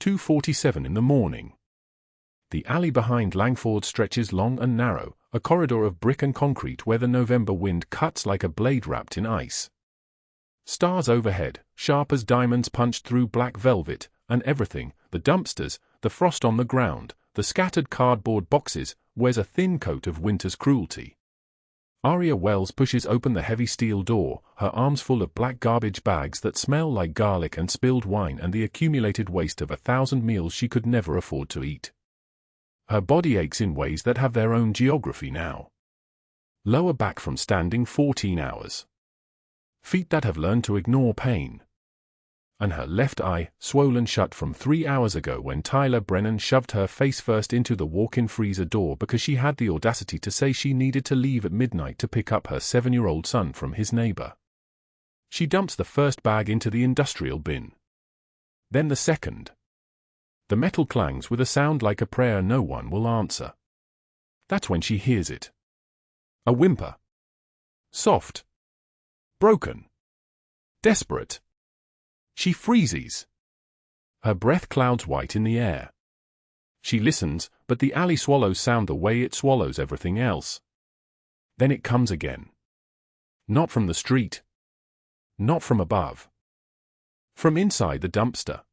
2:47 in the morning. The alley behind Langford stretches long and narrow, a corridor of brick and concrete where the November wind cuts like a blade wrapped in ice. Stars overhead, sharp as diamonds punched through black velvet, and everything, the dumpsters, the frost on the ground, the scattered cardboard boxes, wears a thin coat of winter's cruelty. Aria Wells pushes open the heavy steel door, her arms full of black garbage bags that smell like garlic and spilled wine and the accumulated waste of 1,000 meals she could never afford to eat. Her body aches in ways that have their own geography now. Lower back from standing 14 hours. Feet that have learned to ignore pain. And her left eye, swollen shut from 3 hours ago when Tyler Brennan shoved her face first into the walk-in freezer door because she had the audacity to say she needed to leave at midnight to pick up her 7-year-old son from his neighbor. She dumps the first bag into the industrial bin. Then the second. The metal clangs with a sound like a prayer no one will answer. That's when she hears it. A whimper. Soft. Broken. Desperate. She freezes. Her breath clouds white in the air. She listens, but the alley swallows sound the way it swallows everything else. Then it comes again. Not from the street. Not from above. From inside the dumpster.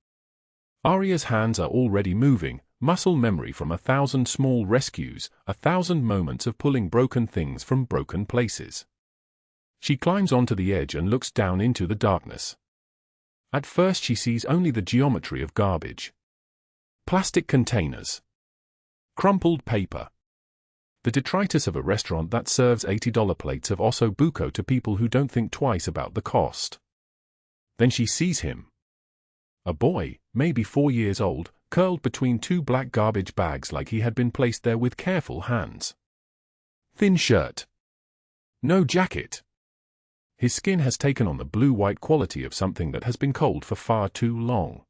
Aria's hands are already moving, muscle memory from 1,000 small rescues, 1,000 moments of pulling broken things from broken places. She climbs onto the edge and looks down into the darkness. At first she sees only the geometry of garbage. Plastic containers. Crumpled paper. The detritus of a restaurant that serves $80 plates of osso buco to people who don't think twice about the cost. Then she sees him. A boy, maybe 4 years old, curled between 2 black garbage bags like he had been placed there with careful hands. Thin shirt. No jacket. His skin has taken on the blue-white quality of something that has been cold for far too long.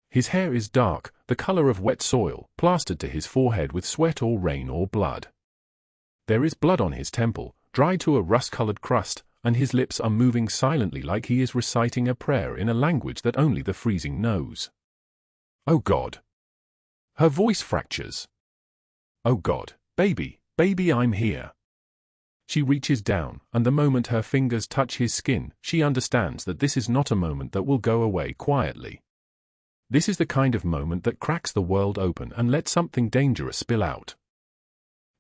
His hair is dark, the color of wet soil, plastered to his forehead with sweat or rain or blood. There is blood on his temple, dried to a rust-colored crust, and his lips are moving silently like he is reciting a prayer in a language that only the freezing knows. Oh God. Her voice fractures. Oh God, baby, I'm here. She reaches down, and the moment her fingers touch his skin, she understands that this is not a moment that will go away quietly. This is the kind of moment that cracks the world open and lets something dangerous spill out.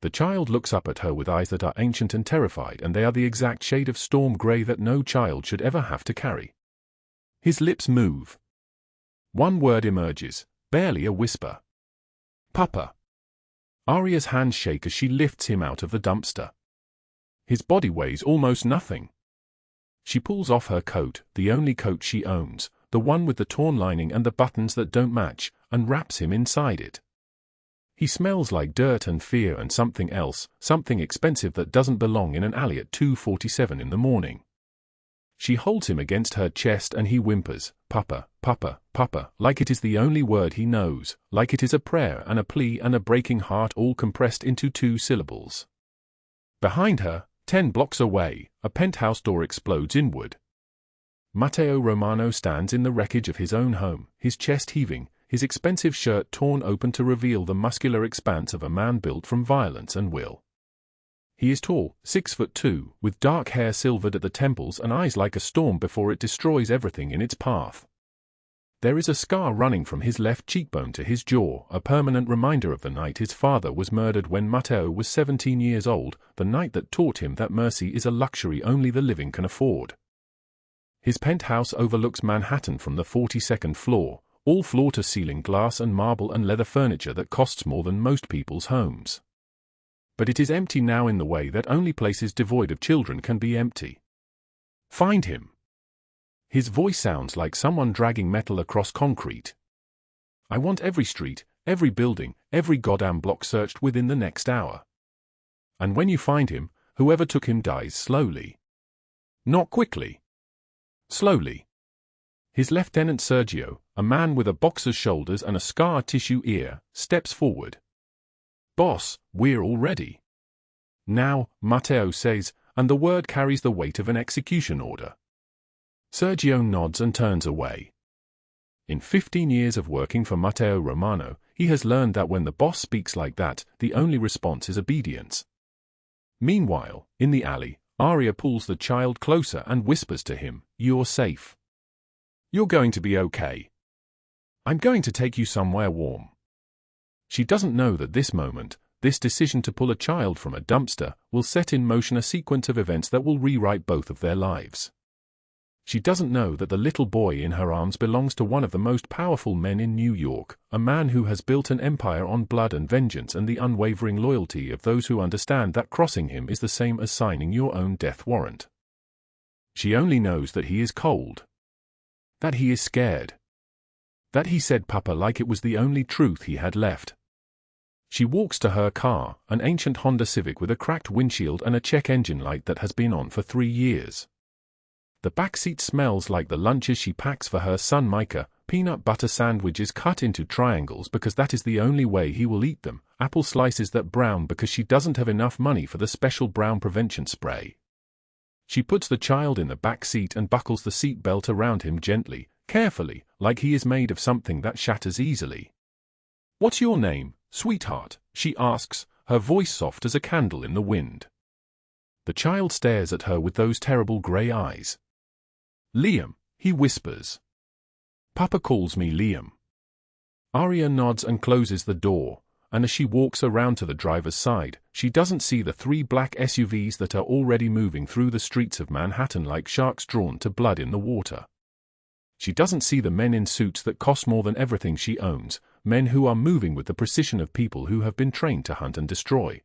The child looks up at her with eyes that are ancient and terrified, and they are the exact shade of storm gray that no child should ever have to carry. His lips move. One word emerges, barely a whisper. Papa. Aria's hands shake as she lifts him out of the dumpster. His body weighs almost nothing. She pulls off her coat, the only coat she owns, the one with the torn lining and the buttons that don't match, and wraps him inside it. He smells like dirt and fear and something else, something expensive that doesn't belong in an alley at 2:47 in the morning. She holds him against her chest and he whimpers, Papa, Papa, Papa, like it is the only word he knows, like it is a prayer and a plea and a breaking heart all compressed into 2 syllables. Behind her, 10 blocks away, a penthouse door explodes inward. Matteo Romano stands in the wreckage of his own home, his chest heaving, his expensive shirt torn open to reveal the muscular expanse of a man built from violence and will. He is tall, 6'2", with dark hair silvered at the temples and eyes like a storm before it destroys everything in its path. There is a scar running from his left cheekbone to his jaw, a permanent reminder of the night his father was murdered when Matteo was 17 years old, the night that taught him that mercy is a luxury only the living can afford. His penthouse overlooks Manhattan from the 42nd floor, all floor-to-ceiling glass and marble and leather furniture that costs more than most people's homes. But it is empty now in the way that only places devoid of children can be empty. Find him. His voice sounds like someone dragging metal across concrete. I want every street, every building, every goddamn block searched within the next hour. And when you find him, whoever took him dies slowly. Not quickly. Slowly. His lieutenant Sergio, a man with a boxer's shoulders and a scar tissue ear, steps forward. Boss, we're all ready. Now, Matteo says, and the word carries the weight of an execution order. Sergio nods and turns away. In 15 years of working for Matteo Romano, he has learned that when the boss speaks like that, the only response is obedience. Meanwhile, in the alley, Aria pulls the child closer and whispers to him, "You're safe. You're going to be okay. I'm going to take you somewhere warm." She doesn't know that this moment, this decision to pull a child from a dumpster, will set in motion a sequence of events that will rewrite both of their lives. She doesn't know that the little boy in her arms belongs to one of the most powerful men in New York, a man who has built an empire on blood and vengeance and the unwavering loyalty of those who understand that crossing him is the same as signing your own death warrant. She only knows that he is cold. That he is scared. That he said Papa like it was the only truth he had left. She walks to her car, an ancient Honda Civic with a cracked windshield and a check engine light that has been on for 3 years. The back seat smells like the lunches she packs for her son Micah, peanut butter sandwiches cut into triangles because that is the only way he will eat them, apple slices that brown because she doesn't have enough money for the special brown prevention spray. She puts the child in the back seat and buckles the seat belt around him gently, carefully, like he is made of something that shatters easily. "What's your name, sweetheart?" she asks, her voice soft as a candle in the wind. The child stares at her with those terrible grey eyes. "Liam," he whispers. "Papa calls me Liam." Aria nods and closes the door, and as she walks around to the driver's side, she doesn't see the 3 black SUVs that are already moving through the streets of Manhattan like sharks drawn to blood in the water. She doesn't see the men in suits that cost more than everything she owns, men who are moving with the precision of people who have been trained to hunt and destroy.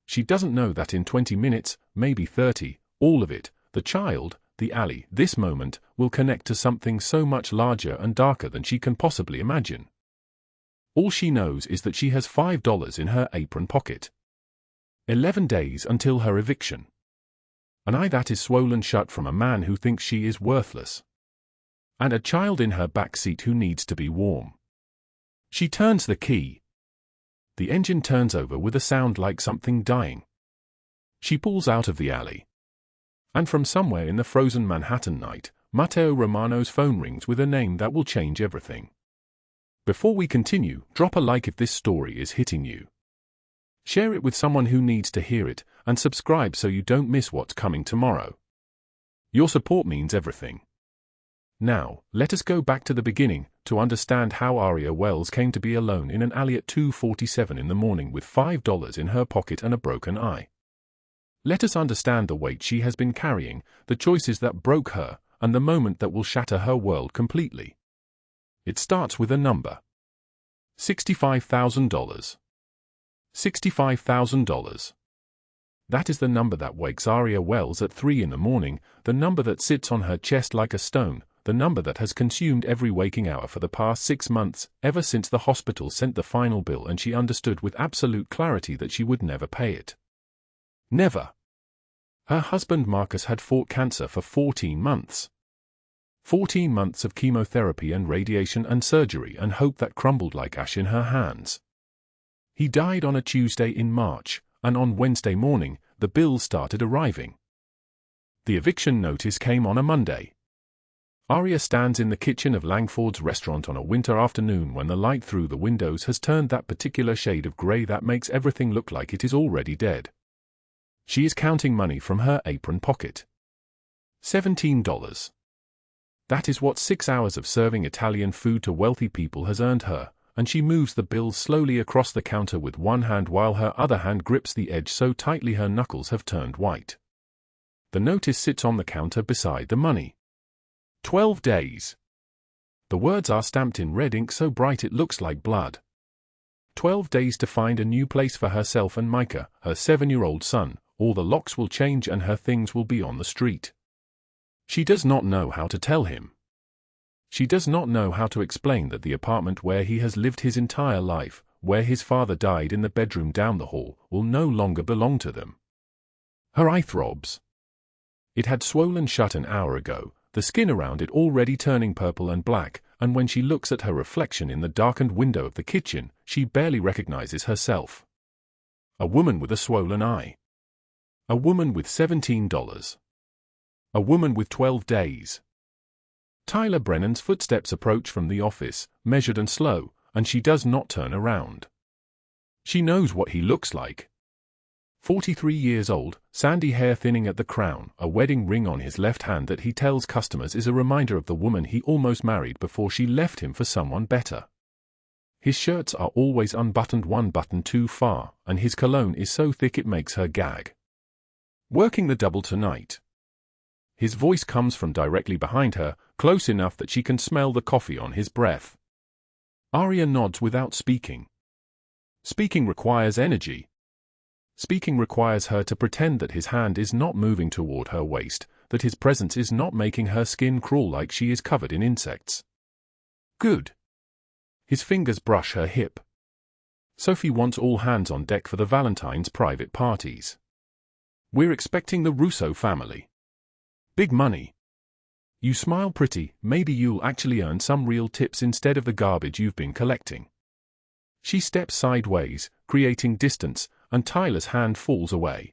She doesn't know that in 20 minutes, maybe 30, all of it, the child, the alley, this moment, will connect to something so much larger and darker than she can possibly imagine. All she knows is that she has $5 in her apron pocket. 11 days until her eviction. An eye that is swollen shut from a man who thinks she is worthless. And a child in her back seat who needs to be warm. She turns the key. The engine turns over with a sound like something dying. She pulls out of the alley. And from somewhere in the frozen Manhattan night, Matteo Romano's phone rings with a name that will change everything. Before we continue, drop a like if this story is hitting you. Share it with someone who needs to hear it, and subscribe so you don't miss what's coming tomorrow. Your support means everything. Now, let us go back to the beginning, to understand how Aria Wells came to be alone in an alley at 2:47 in the morning with $5 in her pocket and a broken eye. Let us understand the weight she has been carrying, the choices that broke her, and the moment that will shatter her world completely. It starts with a number. $65,000. $65,000. That is the number that wakes Aria Wells at 3 in the morning, the number that sits on her chest like a stone, the number that has consumed every waking hour for the past 6 months, ever since the hospital sent the final bill and she understood with absolute clarity that she would never pay it. Never. Her husband Marcus had fought cancer for 14 months. 14 months of chemotherapy and radiation and surgery and hope that crumbled like ash in her hands. He died on a Tuesday in March, and on Wednesday morning, the bills started arriving. The eviction notice came on a Monday. Aria stands in the kitchen of Langford's restaurant on a winter afternoon when the light through the windows has turned that particular shade of grey that makes everything look like it is already dead. She is counting money from her apron pocket. $17. That is what 6 hours of serving Italian food to wealthy people has earned her, and she moves the bills slowly across the counter with one hand while her other hand grips the edge so tightly her knuckles have turned white. The notice sits on the counter beside the money. 12 days. The words are stamped in red ink so bright it looks like blood. 12 days to find a new place for herself and Micah, her 7-year-old son. All the locks will change and her things will be on the street. She does not know how to tell him. She does not know how to explain that the apartment where he has lived his entire life, where his father died in the bedroom down the hall, will no longer belong to them. Her eye throbs. It had swollen shut an hour ago, the skin around it already turning purple and black, and when she looks at her reflection in the darkened window of the kitchen, she barely recognizes herself. A woman with a swollen eye. A woman with $17. A woman with 12 days. Tyler Brennan's footsteps approach from the office, measured and slow, and she does not turn around. She knows what he looks like. 43 years old, sandy hair thinning at the crown, a wedding ring on his left hand that he tells customers is a reminder of the woman he almost married before she left him for someone better. His shirts are always unbuttoned one button too far, and his cologne is so thick it makes her gag. Working the double tonight. His voice comes from directly behind her, close enough that she can smell the coffee on his breath. Aria nods without speaking. Speaking requires energy. Speaking requires her to pretend that his hand is not moving toward her waist, that his presence is not making her skin crawl like she is covered in insects. Good. His fingers brush her hip. Sophie wants all hands on deck for the Valentine's private parties. We're expecting the Russo family. Big money. You smile pretty, maybe you'll actually earn some real tips instead of the garbage you've been collecting. She steps sideways, creating distance, and Tyler's hand falls away.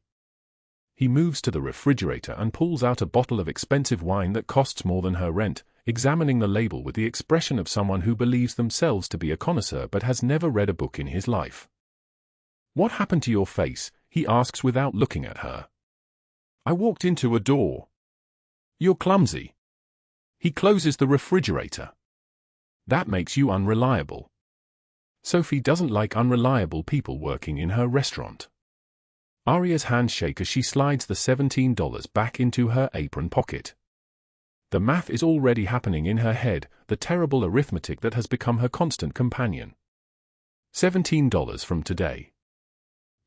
He moves to the refrigerator and pulls out a bottle of expensive wine that costs more than her rent, examining the label with the expression of someone who believes themselves to be a connoisseur but has never read a book in his life. What happened to your face? He asks without looking at her. I walked into a door. You're clumsy. He closes the refrigerator. That makes you unreliable. Sophie doesn't like unreliable people working in her restaurant. Aria's hands shake as she slides the $17 back into her apron pocket. The math is already happening in her head, the terrible arithmetic that has become her constant companion. $17 from today.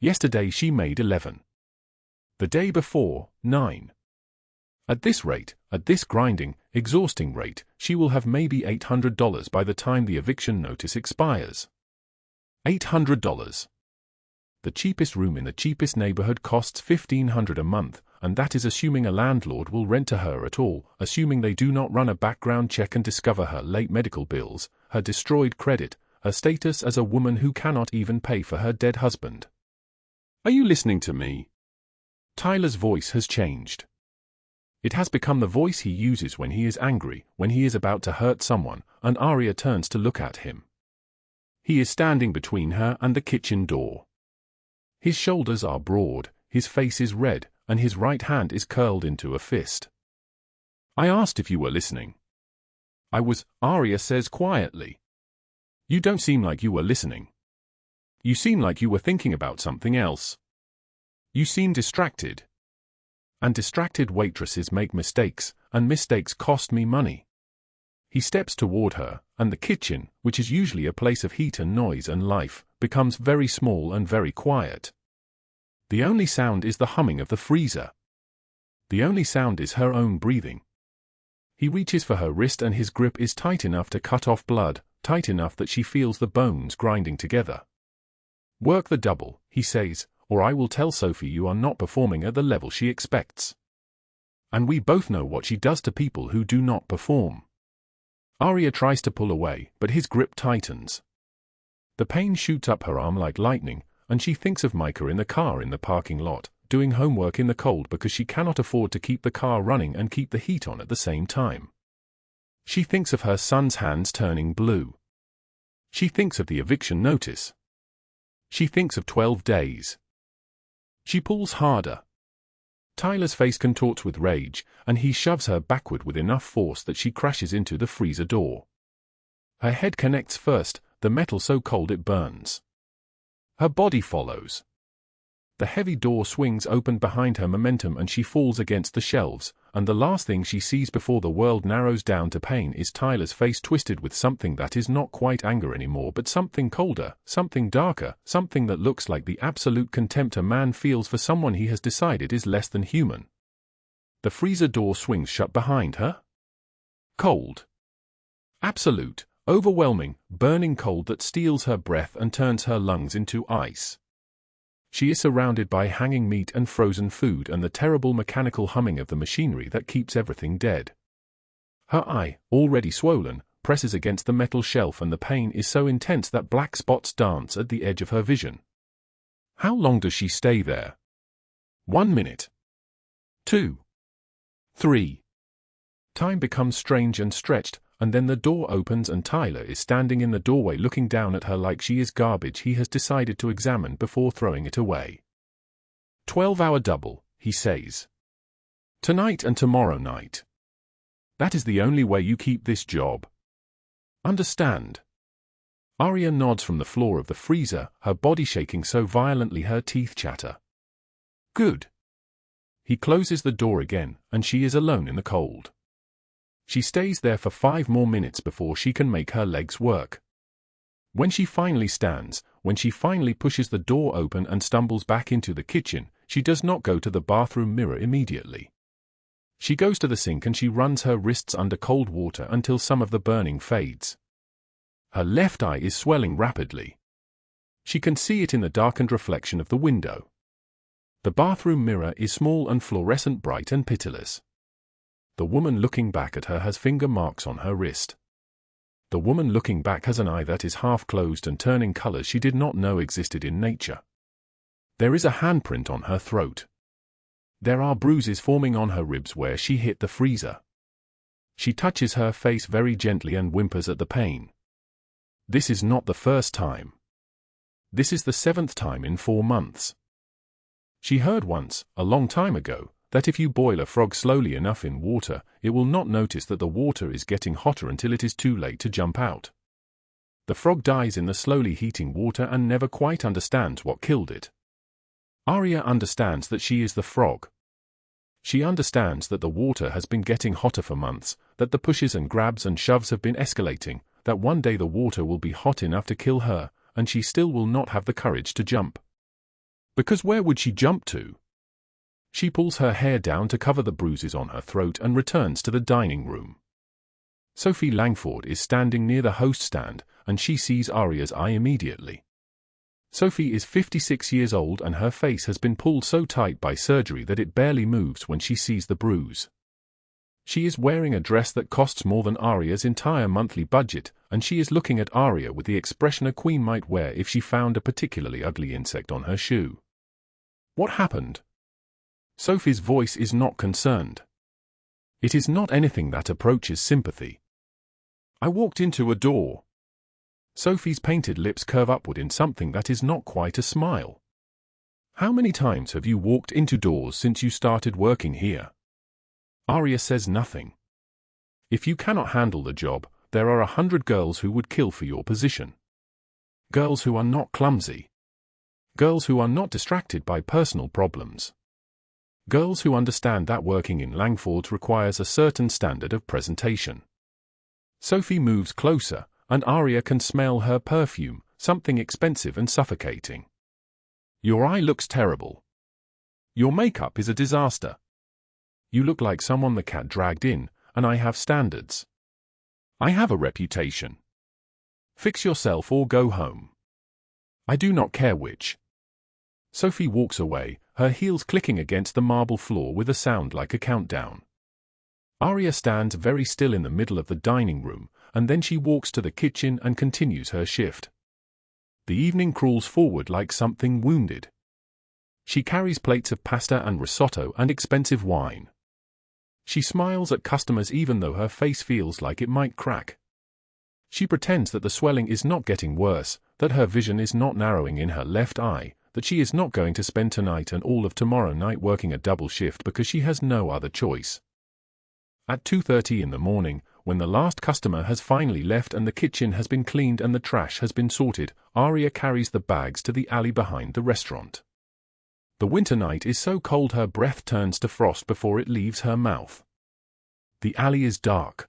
Yesterday she made 11. The day before, 9. At this rate, at this grinding, exhausting rate, she will have maybe $800 by the time the eviction notice expires. $800. The cheapest room in the cheapest neighborhood costs $1,500 a month, and that is assuming a landlord will rent to her at all, assuming they do not run a background check and discover her late medical bills, her destroyed credit, her status as a woman who cannot even pay for her dead husband. Are you listening to me? Tyler's voice has changed. It has become the voice he uses when he is angry, when he is about to hurt someone, and Aria turns to look at him. He is standing between her and the kitchen door. His shoulders are broad, his face is red, and his right hand is curled into a fist. I asked if you were listening. I was, Aria says quietly. You don't seem like you were listening. You seem like you were thinking about something else. You seem distracted. And distracted waitresses make mistakes, and mistakes cost me money. He steps toward her, and the kitchen, which is usually a place of heat and noise and life, becomes very small and very quiet. The only sound is the humming of the freezer. The only sound is her own breathing. He reaches for her wrist and his grip is tight enough to cut off blood, tight enough that she feels the bones grinding together. Work the double, he says, or I will tell Sophie you are not performing at the level she expects. And we both know what she does to people who do not perform. Aria tries to pull away, but his grip tightens. The pain shoots up her arm like lightning, and she thinks of Micah in the car in the parking lot, doing homework in the cold because she cannot afford to keep the car running and keep the heat on at the same time. She thinks of her son's hands turning blue. She thinks of the eviction notice. She thinks of 12 days. She pulls harder. Tyler's face contorts with rage, and he shoves her backward with enough force that she crashes into the freezer door. Her head connects first, the metal so cold it burns. Her body follows. The heavy door swings open behind her momentum and she falls against the shelves, and the last thing she sees before the world narrows down to pain is Tyler's face twisted with something that is not quite anger anymore but something colder, something darker, something that looks like the absolute contempt a man feels for someone he has decided is less than human. The freezer door swings shut behind her. Cold. Absolute, overwhelming, burning cold that steals her breath and turns her lungs into ice. She is surrounded by hanging meat and frozen food and the terrible mechanical humming of the machinery that keeps everything dead. Her eye, already swollen, presses against the metal shelf and the pain is so intense that black spots dance at the edge of her vision. How long does she stay there? 1 minute. 2. 3. Time becomes strange and stretched, and then the door opens and Tyler is standing in the doorway looking down at her like she is garbage he has decided to examine before throwing it away. 12-hour double, he says. Tonight and tomorrow night. That is the only way you keep this job. Understand? Aria nods from the floor of the freezer, her body shaking so violently her teeth chatter. Good. He closes the door again, and she is alone in the cold. She stays there for 5 more minutes before she can make her legs work. When she finally stands, when she finally pushes the door open and stumbles back into the kitchen, she does not go to the bathroom mirror immediately. She goes to the sink and she runs her wrists under cold water until some of the burning fades. Her left eye is swelling rapidly. She can see it in the darkened reflection of the window. The bathroom mirror is small and fluorescent bright and pitiless. The woman looking back at her has finger marks on her wrist. The woman looking back has an eye that is half closed and turning colors she did not know existed in nature. There is a handprint on her throat. There are bruises forming on her ribs where she hit the freezer. She touches her face very gently and whimpers at the pain. This is not the first time. This is the 7th time in 4 months. She heard once, a long time ago, that if you boil a frog slowly enough in water, it will not notice that the water is getting hotter until it is too late to jump out. The frog dies in the slowly heating water and never quite understands what killed it. Aria understands that she is the frog. She understands that the water has been getting hotter for months, that the pushes and grabs and shoves have been escalating, that one day the water will be hot enough to kill her, and she still will not have the courage to jump. Because where would she jump to? She pulls her hair down to cover the bruises on her throat and returns to the dining room. Sophie Langford is standing near the host stand, and she sees Aria's eye immediately. Sophie is 56 years old and her face has been pulled so tight by surgery that it barely moves when she sees the bruise. She is wearing a dress that costs more than Aria's entire monthly budget, and she is looking at Aria with the expression a queen might wear if she found a particularly ugly insect on her shoe. What happened? Sophie's voice is not concerned. It is not anything that approaches sympathy. I walked into a door. Sophie's painted lips curve upward in something that is not quite a smile. How many times have you walked into doors since you started working here? Aria says nothing. If you cannot handle the job, there are 100 girls who would kill for your position. Girls who are not clumsy. Girls who are not distracted by personal problems. Girls who understand that working in Langford requires a certain standard of presentation. Sophie moves closer, and Aria can smell her perfume, something expensive and suffocating. Your eye looks terrible. Your makeup is a disaster. You look like someone the cat dragged in, and I have standards. I have a reputation. Fix yourself or go home. I do not care which. Sophie walks away, her heels clicking against the marble floor with a sound like a countdown. Aria stands very still in the middle of the dining room, and then she walks to the kitchen and continues her shift. The evening crawls forward like something wounded. She carries plates of pasta and risotto and expensive wine. She smiles at customers even though her face feels like it might crack. She pretends that the swelling is not getting worse, that her vision is not narrowing in her left eye, that she is not going to spend tonight and all of tomorrow night working a double shift because she has no other choice. At 2:30 in the morning, when the last customer has finally left and the kitchen has been cleaned and the trash has been sorted, Aria carries the bags to the alley behind the restaurant. The winter night is so cold her breath turns to frost before it leaves her mouth. The alley is dark.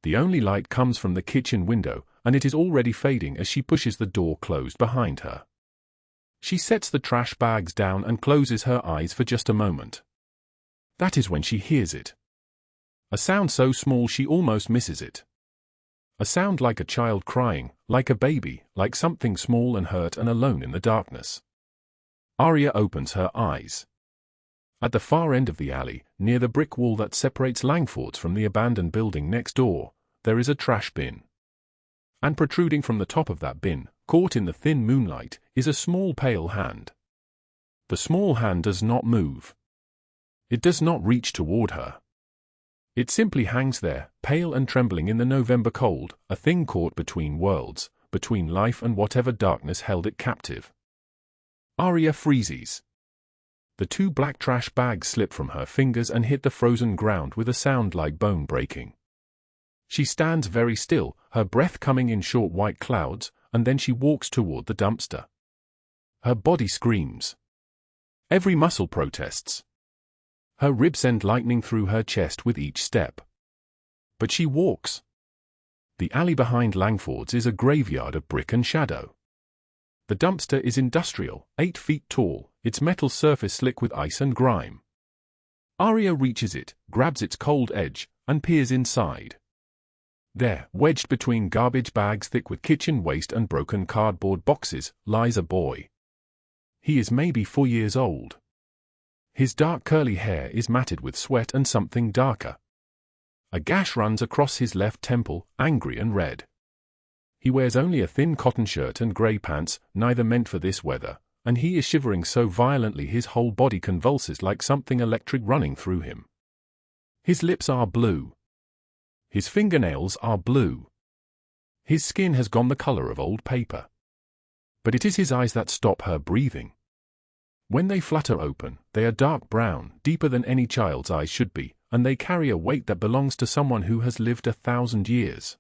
The only light comes from the kitchen window, and it is already fading as she pushes the door closed behind her. She sets the trash bags down and closes her eyes for just a moment. That is when she hears it. A sound so small she almost misses it. A sound like a child crying, like a baby, like something small and hurt and alone in the darkness. Aria opens her eyes. At the far end of the alley, near the brick wall that separates Langford's from the abandoned building next door, there is a trash bin. And protruding from the top of that bin, caught in the thin moonlight, is a small pale hand. The small hand does not move. It does not reach toward her. It simply hangs there, pale and trembling in the November cold, a thing caught between worlds, between life and whatever darkness held it captive. Aria freezes. The two black trash bags slip from her fingers and hit the frozen ground with a sound like bone breaking. She stands very still, her breath coming in short white clouds, and then she walks toward the dumpster. Her body screams. Every muscle protests. Her ribs send lightning through her chest with each step. But she walks. The alley behind Langford's is a graveyard of brick and shadow. The dumpster is industrial, 8 feet tall, its metal surface slick with ice and grime. Aria reaches it, grabs its cold edge, and peers inside. There, wedged between garbage bags thick with kitchen waste and broken cardboard boxes, lies a boy. He is maybe 4 years old. His dark curly hair is matted with sweat and something darker. A gash runs across his left temple, angry and red. He wears only a thin cotton shirt and grey pants, neither meant for this weather, and he is shivering so violently his whole body convulses like something electric running through him. His lips are blue. His fingernails are blue. His skin has gone the color of old paper. But it is his eyes that stop her breathing. When they flutter open, they are dark brown, deeper than any child's eyes should be, and they carry a weight that belongs to someone who has lived 1,000 years.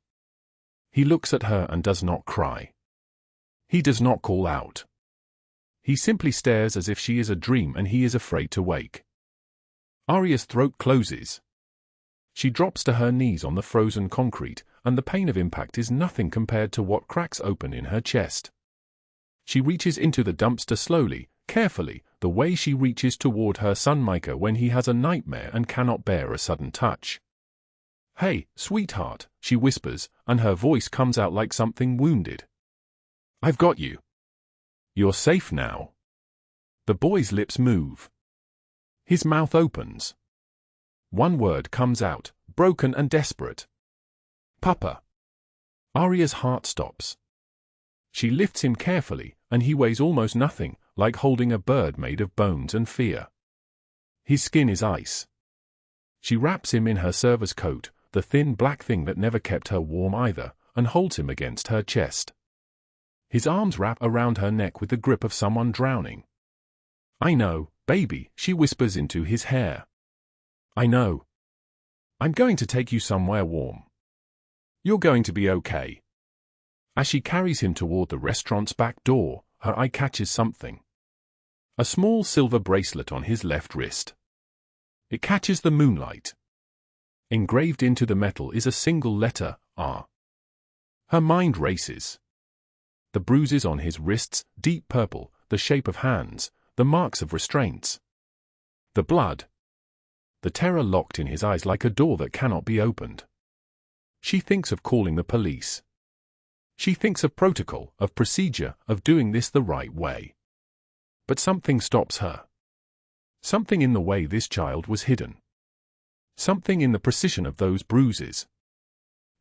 He looks at her and does not cry. He does not call out. He simply stares as if she is a dream and he is afraid to wake. Aria's throat closes. She drops to her knees on the frozen concrete, and the pain of impact is nothing compared to what cracks open in her chest. She reaches into the dumpster slowly, carefully, the way she reaches toward her son Micah when he has a nightmare and cannot bear a sudden touch. "Hey, sweetheart," she whispers, and her voice comes out like something wounded. "I've got you. You're safe now." The boy's lips move. His mouth opens. One word comes out, broken and desperate. "Papa." Aria's heart stops. She lifts him carefully, and he weighs almost nothing, like holding a bird made of bones and fear. His skin is ice. She wraps him in her server's coat, the thin black thing that never kept her warm either, and holds him against her chest. His arms wrap around her neck with the grip of someone drowning. "I know, baby," she whispers into his hair. "I know. I'm going to take you somewhere warm. You're going to be okay." As she carries him toward the restaurant's back door, her eye catches something. A small silver bracelet on his left wrist. It catches the moonlight. Engraved into the metal is a single letter, R. Her mind races. The bruises on his wrists, deep purple, the shape of hands, the marks of restraints. The blood. The terror locked in his eyes like a door that cannot be opened. She thinks of calling the police. She thinks of protocol, of procedure, of doing this the right way. But something stops her. Something in the way this child was hidden. Something in the precision of those bruises.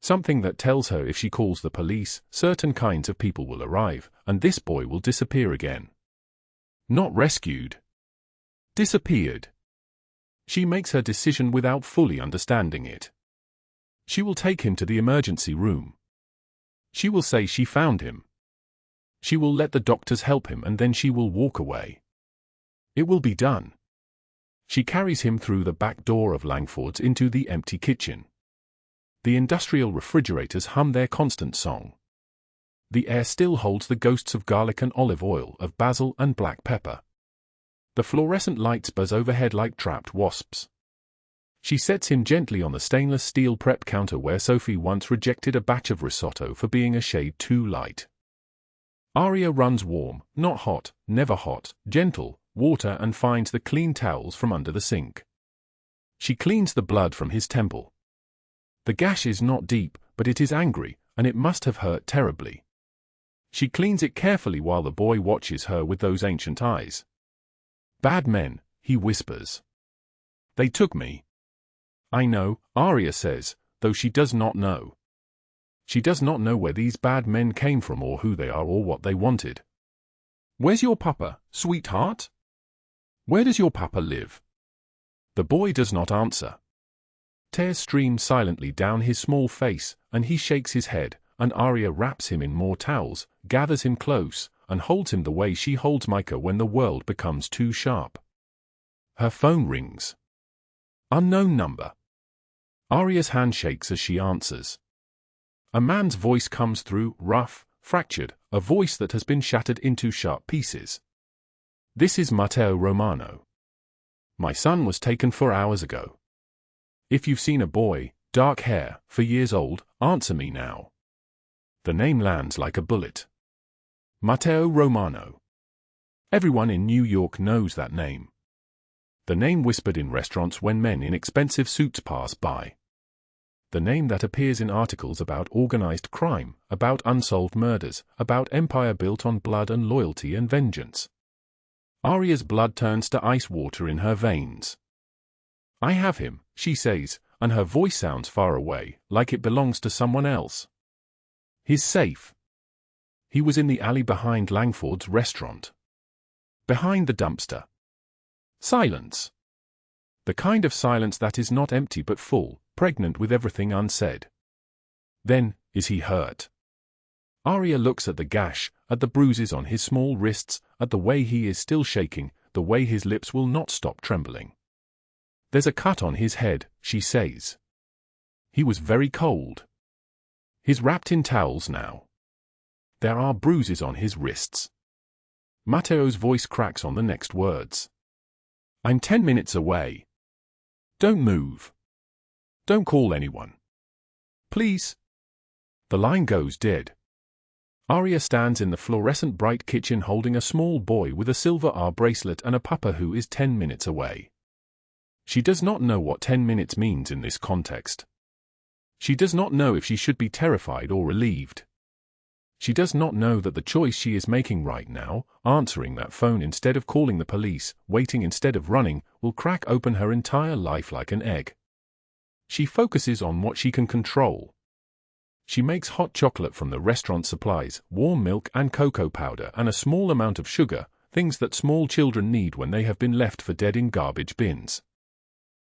Something that tells her if she calls the police, certain kinds of people will arrive, and this boy will disappear again. Not rescued. Disappeared. She makes her decision without fully understanding it. She will take him to the emergency room. She will say she found him. She will let the doctors help him and then she will walk away. It will be done. She carries him through the back door of Langford's into the empty kitchen. The industrial refrigerators hum their constant song. The air still holds the ghosts of garlic and olive oil, of basil and black pepper. The fluorescent lights buzz overhead like trapped wasps. She sets him gently on the stainless steel prep counter where Sophie once rejected a batch of risotto for being a shade too light. Aria runs warm, not hot, never hot, gentle, water and finds the clean towels from under the sink. She cleans the blood from his temple. The gash is not deep, but it is angry, and it must have hurt terribly. She cleans it carefully while the boy watches her with those ancient eyes. "Bad men," he whispers. "They took me." "I know," Aria says, though she does not know. She does not know where these bad men came from or who they are or what they wanted. "Where's your papa, sweetheart? Where does your papa live?" The boy does not answer. Tears stream silently down his small face, and he shakes his head, and Aria wraps him in more towels, gathers him close, and holds him the way she holds Micah when the world becomes too sharp. Her phone rings. Unknown number. Aria's hand shakes as she answers. A man's voice comes through, rough, fractured, a voice that has been shattered into sharp pieces. This is Matteo Romano. My son was taken 4 hours ago. If you've seen a boy, dark hair, 4 years old, answer me now. The name lands like a bullet. Matteo Romano. Everyone in New York knows that name. The name whispered in restaurants when men in expensive suits pass by. The name that appears in articles about organized crime, about unsolved murders, about empire built on blood and loyalty and vengeance. Aria's blood turns to ice water in her veins. I have him, she says, and her voice sounds far away, like it belongs to someone else. He's safe. He was in the alley behind Langford's restaurant. Behind the dumpster. Silence. The kind of silence that is not empty but full, pregnant with everything unsaid. Then, is he hurt? Aria looks at the gash, at the bruises on his small wrists, at the way he is still shaking, the way his lips will not stop trembling. There's a cut on his head, she says. He was very cold. He's wrapped in towels now. There are bruises on his wrists. Matteo's voice cracks on the next words. I'm 10 minutes away. Don't move. Don't call anyone. Please. The line goes dead. Aria stands in the fluorescent bright kitchen holding a small boy with a silver R bracelet and a papa who is 10 minutes away. She does not know what 10 minutes means in this context. She does not know if she should be terrified or relieved. She does not know that the choice she is making right now, answering that phone instead of calling the police, waiting instead of running, will crack open her entire life like an egg. She focuses on what she can control. She makes hot chocolate from the restaurant supplies, warm milk and cocoa powder and a small amount of sugar, things that small children need when they have been left for dead in garbage bins.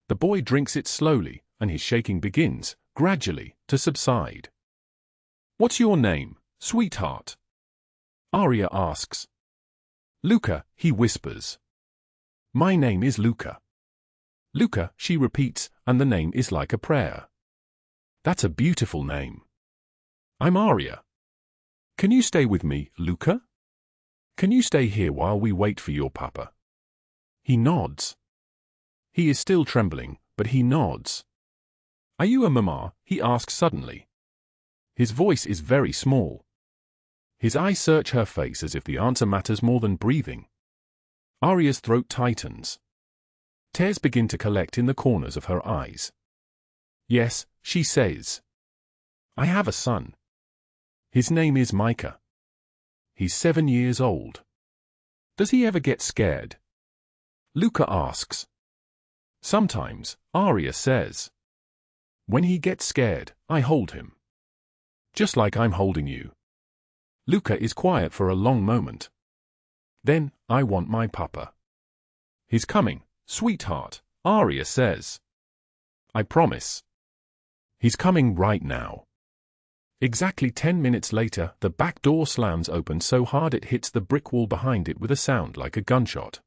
The boy drinks it slowly, and his shaking begins, gradually, to subside. What's your name, sweetheart? Aria asks. Luca, he whispers. My name is Luca. Luca, she repeats, and the name is like a prayer. That's a beautiful name. I'm Aria. Can you stay with me, Luca? Can you stay here while we wait for your papa? He nods. He is still trembling, but he nods. Are you a mama? He asks suddenly. His voice is very small. His eyes search her face as if the answer matters more than breathing. Aria's throat tightens. Tears begin to collect in the corners of her eyes. Yes, she says. I have a son. His name is Micah. He's 7 years old. Does he ever get scared? Luca asks. Sometimes, Aria says. When he gets scared, I hold him. Just like I'm holding you. Luca is quiet for a long moment. Then, I want my papa. He's coming, sweetheart, Aria says. I promise. He's coming right now. Exactly 10 minutes later, the back door slams open so hard it hits the brick wall behind it with a sound like a gunshot.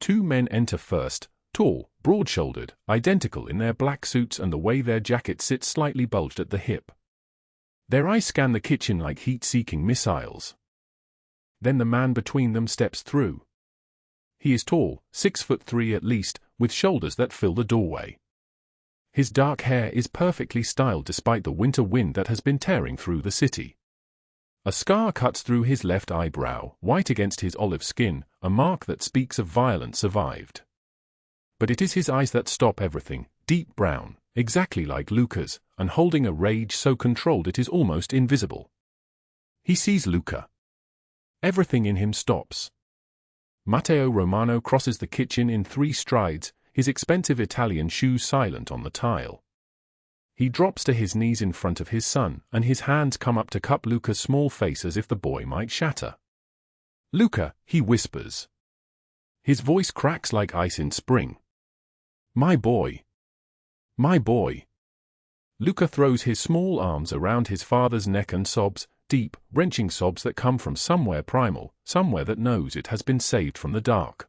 2 men enter first, tall, broad-shouldered, identical in their black suits and the way their jackets sit slightly bulged at the hip. Their eyes scan the kitchen like heat-seeking missiles. Then the man between them steps through. He is tall, 6'3" at least, with shoulders that fill the doorway. His dark hair is perfectly styled despite the winter wind that has been tearing through the city. A scar cuts through his left eyebrow, white against his olive skin, a mark that speaks of violence survived. But it is his eyes that stop everything, deep brown, exactly like Luca's, and holding a rage so controlled it is almost invisible. He sees Luca. Everything in him stops. Matteo Romano crosses the kitchen in 3 strides, his expensive Italian shoes silent on the tile. He drops to his knees in front of his son, and his hands come up to cup Luca's small face as if the boy might shatter. Luca, he whispers. His voice cracks like ice in spring. My boy. My boy. Luca throws his small arms around his father's neck and sobs, deep, wrenching sobs that come from somewhere primal, somewhere that knows it has been saved from the dark.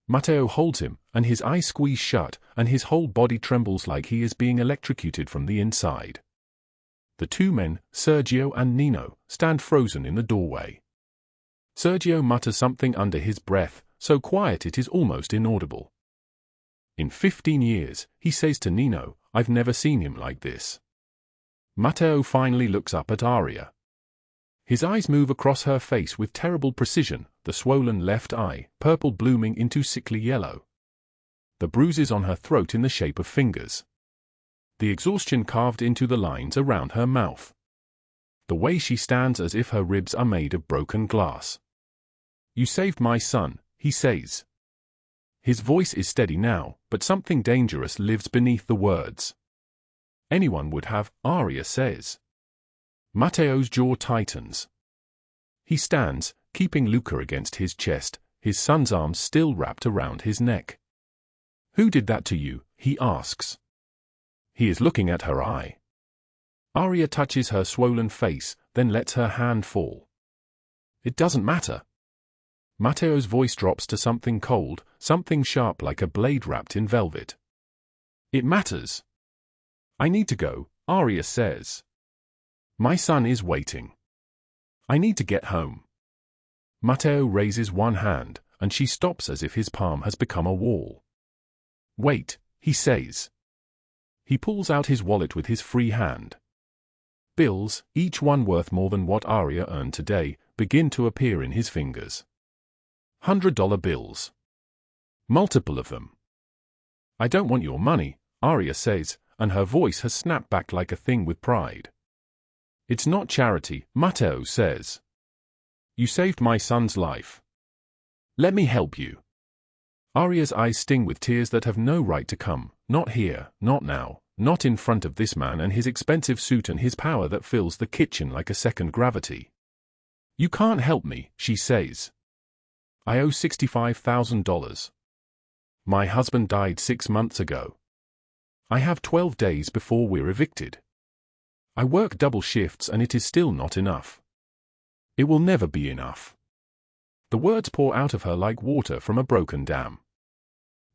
Matteo holds him, and his eyes squeeze shut, and his whole body trembles like he is being electrocuted from the inside. The two men, Sergio and Nino, stand frozen in the doorway. Sergio mutters something under his breath, so quiet it is almost inaudible. In 15 years, he says to Nino, I've never seen him like this. Matteo finally looks up at Aria. His eyes move across her face with terrible precision, the swollen left eye, purple blooming into sickly yellow. The bruises on her throat in the shape of fingers. The exhaustion carved into the lines around her mouth. The way she stands as if her ribs are made of broken glass. You saved my son, he says. His voice is steady now, but something dangerous lives beneath the words. Anyone would have, Aria says. Matteo's jaw tightens. He stands, keeping Luca against his chest, his son's arms still wrapped around his neck. Who did that to you? He asks. He is looking at her eye. Aria touches her swollen face, then lets her hand fall. It doesn't matter. Matteo's voice drops to something cold, something sharp like a blade wrapped in velvet. It matters. I need to go, Aria says. My son is waiting. I need to get home. Matteo raises one hand, and she stops as if his palm has become a wall. Wait, he says. He pulls out his wallet with his free hand. Bills, each one worth more than what Aria earned today, begin to appear in his fingers. $100 bills. Multiple of them. I don't want your money, Aria says, and her voice has snapped back like a thing with pride. It's not charity, Matteo says. You saved my son's life. Let me help you. Aria's eyes sting with tears that have no right to come, not here, not now, not in front of this man and his expensive suit and his power that fills the kitchen like a second gravity. You can't help me, she says. I owe $65,000. My husband died 6 months ago. I have 12 days before we're evicted. I work double shifts and it is still not enough. It will never be enough. The words pour out of her like water from a broken dam.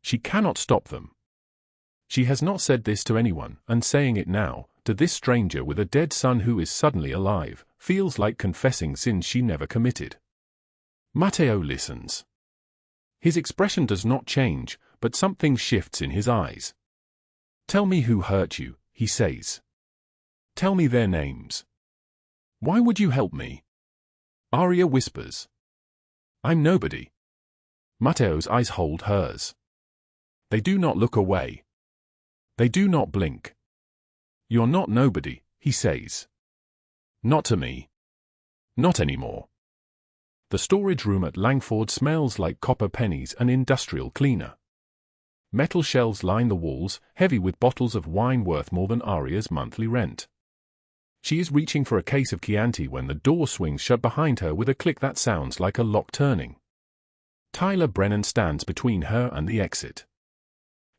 She cannot stop them. She has not said this to anyone, and saying it now, to this stranger with a dead son who is suddenly alive, feels like confessing sins she never committed. Matteo listens. His expression does not change, but something shifts in his eyes. Tell me who hurt you, he says. Tell me their names. Why would you help me? Aria whispers. I'm nobody. Matteo's eyes hold hers. They do not look away. They do not blink. You're not nobody, he says. Not to me. Not anymore. The storage room at Langford smells like copper pennies and industrial cleaner. Metal shelves line the walls, heavy with bottles of wine worth more than Aria's monthly rent. She is reaching for a case of Chianti when the door swings shut behind her with a click that sounds like a lock turning. Tyler Brennan stands between her and the exit.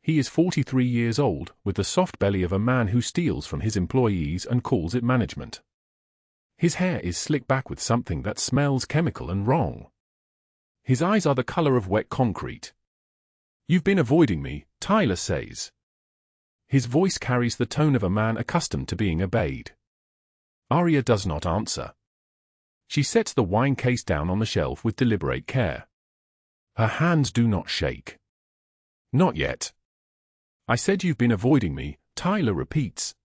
He is 43 years old, with the soft belly of a man who steals from his employees and calls it management. His hair is slicked back with something that smells chemical and wrong. His eyes are the color of wet concrete. You've been avoiding me, Tyler says. His voice carries the tone of a man accustomed to being obeyed. Aria does not answer. She sets the wine case down on the shelf with deliberate care. Her hands do not shake. Not yet. I said you've been avoiding me, Tyler repeats.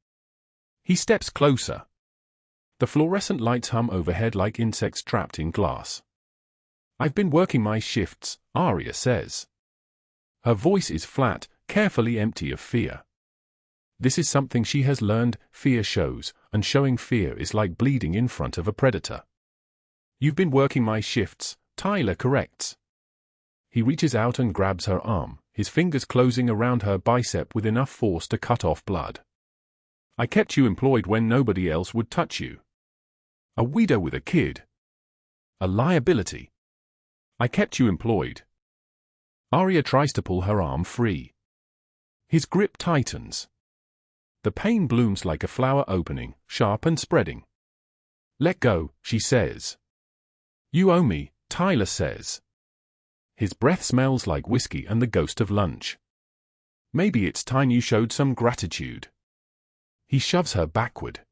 He steps closer. The fluorescent lights hum overhead like insects trapped in glass. I've been working my shifts, Aria says. Her voice is flat, carefully empty of fear. This is something she has learned, fear shows, and showing fear is like bleeding in front of a predator. You've been working my shifts, Tyler corrects. He reaches out and grabs her arm, his fingers closing around her bicep with enough force to cut off blood. I kept you employed when nobody else would touch you. A widow with a kid. A liability. I kept you employed. Aria tries to pull her arm free. His grip tightens. The pain blooms like a flower opening, sharp and spreading. "Let go," she says. "You owe me," Tyler says. His breath smells like whiskey and the ghost of lunch. "Maybe it's time you showed some gratitude." He shoves her backward.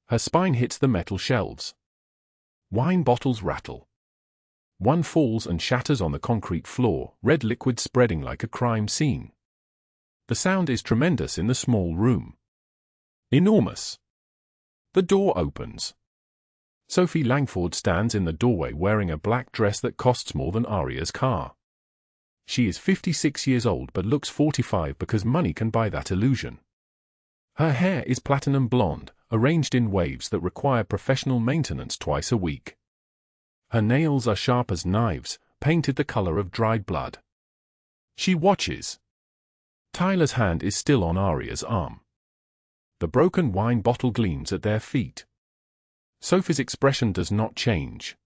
Her spine hits the metal shelves. Wine bottles rattle. One falls and shatters on the concrete floor, red liquid spreading like a crime scene. The sound is tremendous in the small room. Enormous. The door opens. Sophie Langford stands in the doorway wearing a black dress that costs more than Aria's car. She is 56 years old but looks 45 because money can buy that illusion. Her hair is platinum blonde, arranged in waves that require professional maintenance twice a week. Her nails are sharp as knives, painted the color of dried blood. She watches. Tyler's hand is still on Aria's arm. The broken wine bottle gleams at their feet. Sophie's expression does not change.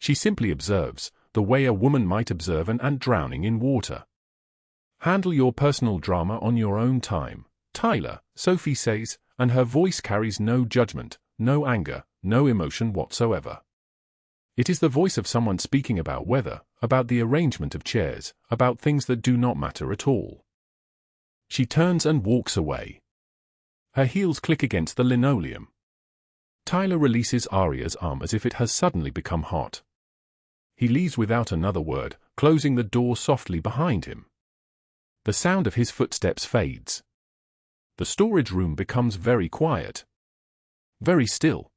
She simply observes, the way a woman might observe an ant drowning in water. "Handle your personal drama on your own time, Tyler," Sophie says, and her voice carries no judgment, no anger, no emotion whatsoever. It is the voice of someone speaking about weather, about the arrangement of chairs, about things that do not matter at all. She turns and walks away. Her heels click against the linoleum. Tyler releases Aria's arm as if it has suddenly become hot. He leaves without another word, closing the door softly behind him. The sound of his footsteps fades. The storage room becomes very quiet. Very still.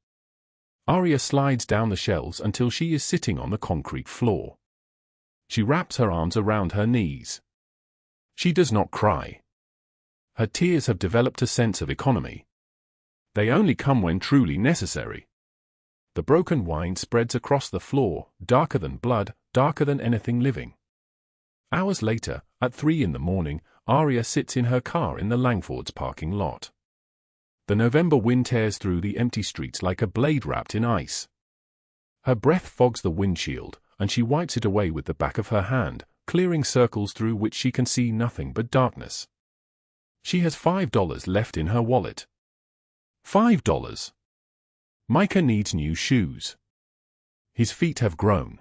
Aria slides down the shelves until she is sitting on the concrete floor. She wraps her arms around her knees. She does not cry. Her tears have developed a sense of economy. They only come when truly necessary. The broken wine spreads across the floor, darker than blood, darker than anything living. Hours later, at 3 in the morning, Aria sits in her car in the Langford's parking lot. The November wind tears through the empty streets like a blade wrapped in ice. Her breath fogs the windshield, and she wipes it away with the back of her hand, clearing circles through which she can see nothing but darkness. She has $5 left in her wallet. $5. Micah needs new shoes. His feet have grown.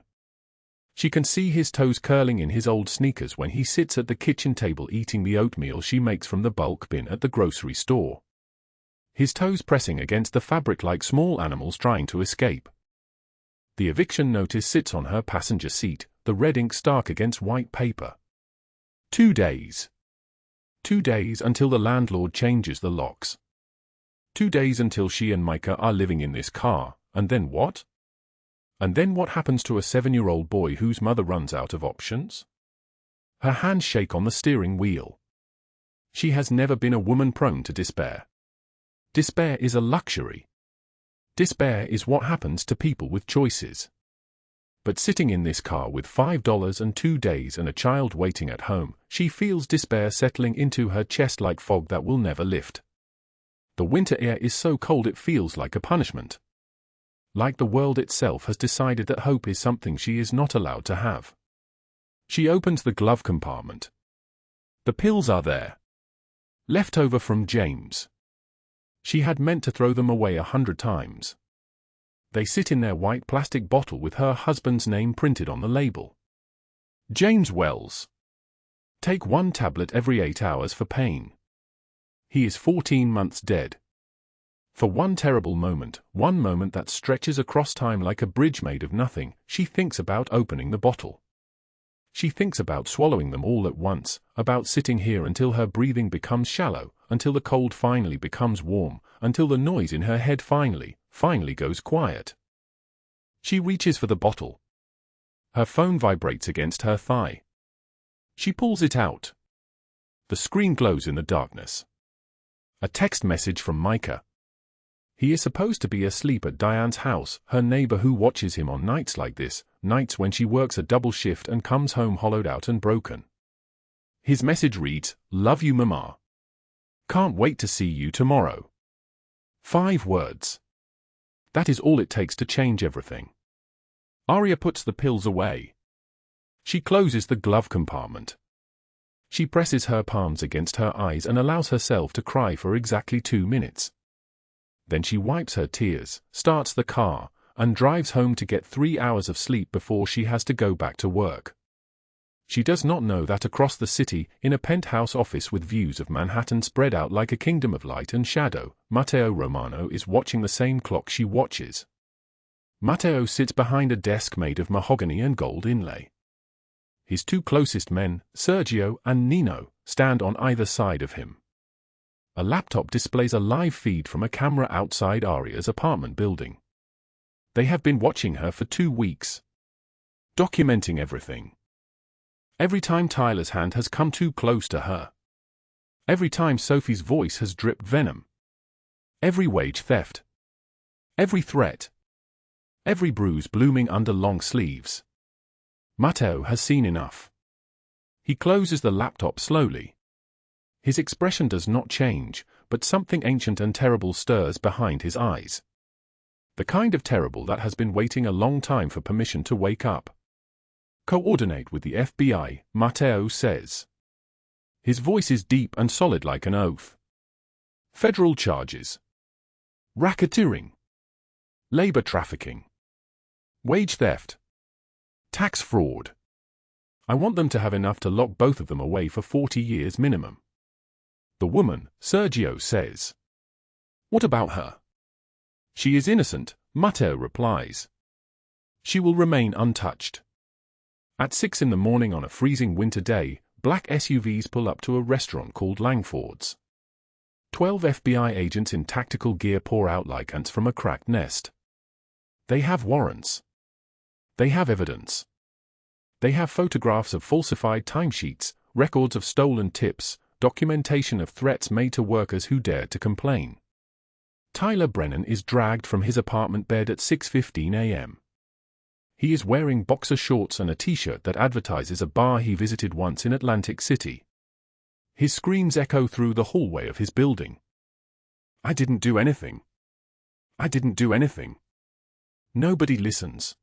She can see his toes curling in his old sneakers when he sits at the kitchen table eating the oatmeal she makes from the bulk bin at the grocery store. His toes pressing against the fabric like small animals trying to escape. The eviction notice sits on her passenger seat, the red ink stark against white paper. 2 days. 2 days until the landlord changes the locks. 2 days until she and Micah are living in this car, and then what? And then what happens to a 7-year-old boy whose mother runs out of options? Her hands shake on the steering wheel. She has never been a woman prone to despair. Despair is a luxury. Despair is what happens to people with choices. But sitting in this car with $5 and 2 days and a child waiting at home, she feels despair settling into her chest like fog that will never lift. The winter air is so cold it feels like a punishment. Like the world itself has decided that hope is something she is not allowed to have. She opens the glove compartment. The pills are there. Left over from James. She had meant to throw them away 100 times. They sit in their white plastic bottle with her husband's name printed on the label. James Wells. Take 1 tablet every 8 hours for pain. He is 14 months dead. For one terrible moment, one moment that stretches across time like a bridge made of nothing, she thinks about opening the bottle. She thinks about swallowing them all at once, about sitting here until her breathing becomes shallow, until the cold finally becomes warm, until the noise in her head finally goes quiet. She reaches for the bottle. Her phone vibrates against her thigh. She pulls it out. The screen glows in the darkness. A text message from Micah. He is supposed to be asleep at Diane's house, her neighbor who watches him on nights like this, nights when she works a double shift and comes home hollowed out and broken. His message reads, "Love you, Mama. Can't wait to see you tomorrow." 5 words. That is all it takes to change everything. Aria puts the pills away. She closes the glove compartment. She presses her palms against her eyes and allows herself to cry for exactly 2 minutes. Then she wipes her tears, starts the car, and drives home to get 3 hours of sleep before she has to go back to work. She does not know that across the city, in a penthouse office with views of Manhattan spread out like a kingdom of light and shadow, Matteo Romano is watching the same clock she watches. Matteo sits behind a desk made of mahogany and gold inlay. His two closest men, Sergio and Nino, stand on either side of him. A laptop displays a live feed from a camera outside Aria's apartment building. They have been watching her for 2 weeks, documenting everything. Every time Tyler's hand has come too close to her. Every time Sophie's voice has dripped venom. Every wage theft. Every threat. Every bruise blooming under long sleeves. Matteo has seen enough. He closes the laptop slowly. His expression does not change, but something ancient and terrible stirs behind his eyes. The kind of terrible that has been waiting a long time for permission to wake up. Coordinate with the FBI, Matteo says. His voice is deep and solid like an oath. Federal charges. Racketeering. Labor trafficking. Wage theft. Tax fraud. I want them to have enough to lock both of them away for 40 years minimum. The woman, Sergio says. What about her? She is innocent, Matteo replies. She will remain untouched. At 6 in the morning on a freezing winter day, black SUVs pull up to a restaurant called Langford's. 12 FBI agents in tactical gear pour out like ants from a cracked nest. They have warrants. They have evidence. They have photographs of falsified timesheets, records of stolen tips, documentation of threats made to workers who dared to complain. Tyler Brennan is dragged from his apartment bed at 6:15 a.m. He is wearing boxer shorts and a t-shirt that advertises a bar he visited once in Atlantic City. His screams echo through the hallway of his building. I didn't do anything. I didn't do anything. Nobody listens.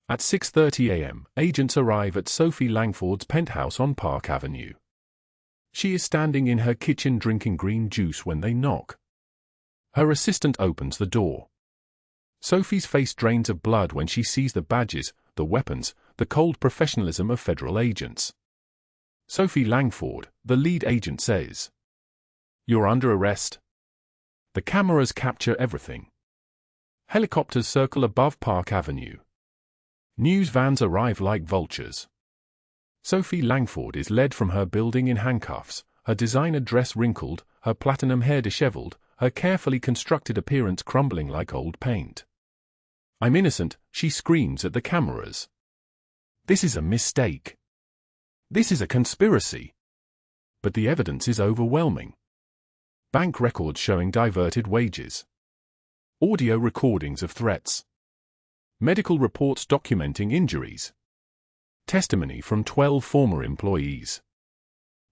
At 6:30 a.m., agents arrive at Sophie Langford's penthouse on Park Avenue. She is standing in her kitchen drinking green juice when they knock. Her assistant opens the door. Sophie's face drains of blood when she sees the badges, the weapons, the cold professionalism of federal agents. Sophie Langford, the lead agent, says, "You're under arrest." The cameras capture everything. Helicopters circle above Park Avenue. News vans arrive like vultures. Sophie Langford is led from her building in handcuffs, her designer dress wrinkled, her platinum hair disheveled, her carefully constructed appearance crumbling like old paint. I'm innocent, she screams at the cameras. This is a mistake. This is a conspiracy. But the evidence is overwhelming. Bank records showing diverted wages. Audio recordings of threats. Medical reports documenting injuries. Testimony from 12 former employees.